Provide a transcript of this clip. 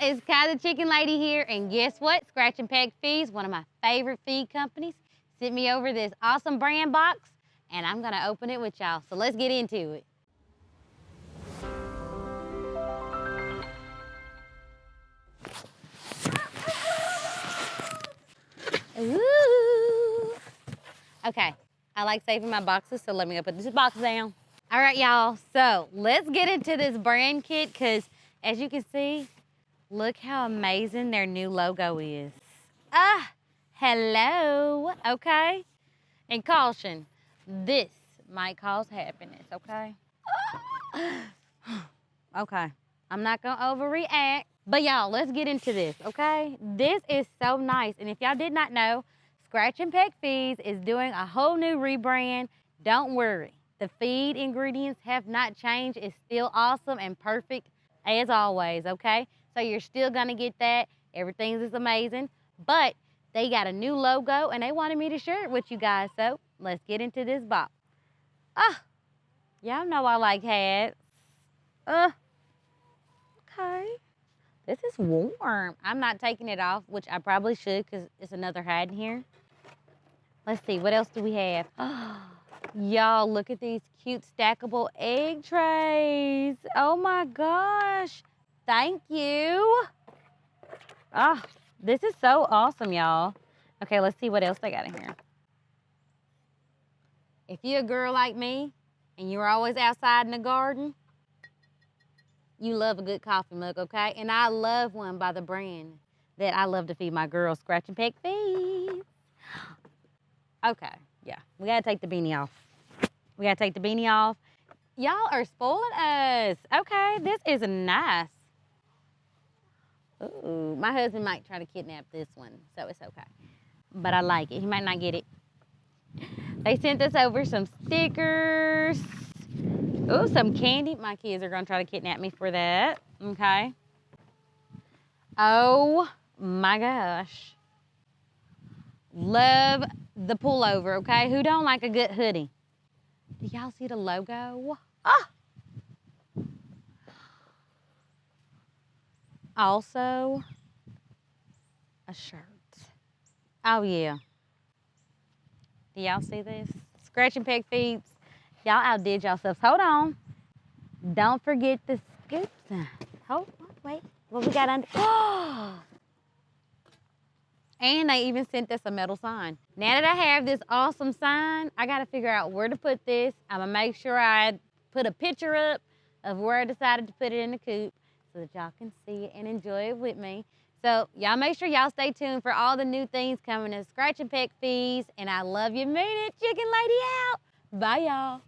it's Kai the Chicken Lady here, and guess what? Scratch and Peck Feeds, one of my favorite feed companies, sent me over this awesome brand box, and I'm gonna open it with y'all. So let's get into it. Ooh. Okay, I like saving my boxes, so let me go put this box down. All right, y'all, so let's get into this brand kit, because as you can see, look how amazing their new logo is. Hello, okay? And caution, this might cause happiness, okay? Okay, I'm not gonna overreact, but y'all, let's get into this, okay? This is so nice, and if y'all did not know, Scratch and Peck Feeds is doing a whole new rebrand. Don't worry, the feed ingredients have not changed. It's still awesome and perfect as always, okay? So you're still gonna get that. Everything is amazing, but they got a new logo and they wanted me to share it with you guys, so let's get into this box. Y'all know I like hats. Okay. This is warm. I'm not taking it off, which I probably should because it's another hat in here. Let's see, what else do we have? Y'all, look at these cute stackable egg trays. Oh my gosh. Thank you. This is so awesome, y'all. Okay, let's see what else they got in here. If you're a girl like me and you're always outside in the garden, you love a good coffee mug, okay? And I love one by the brand that I love to feed my girls, Scratch and Peck Feeds. Okay, yeah, we gotta take the beanie off. We gotta take the beanie off. Y'all are spoiling us. Okay, this is nice. Ooh, my husband might try to kidnap this one, so it's okay. But I like it. He might not get it. They sent us over some stickers. Ooh, some candy. My kids are gonna try to kidnap me for that. Okay. Oh my gosh. Love the pullover, okay? Who don't like a good hoodie? Do y'all see the logo? Also, a shirt. Oh yeah. Do y'all see this? Scratch and Peck Feeds. Y'all outdid yourselves. Hold on. Don't forget the scoops. Hold on, wait. What we got under? And they even sent us a metal sign. Now that I have this awesome sign, I gotta figure out where to put this. I'm gonna make sure I put a picture up of where I decided to put it in the coop so that y'all can see it and enjoy it with me. So y'all make sure y'all stay tuned for all the new things coming to Scratch and Peck Feeds. And I love you, mean it, Chicken Lady out. Bye, y'all.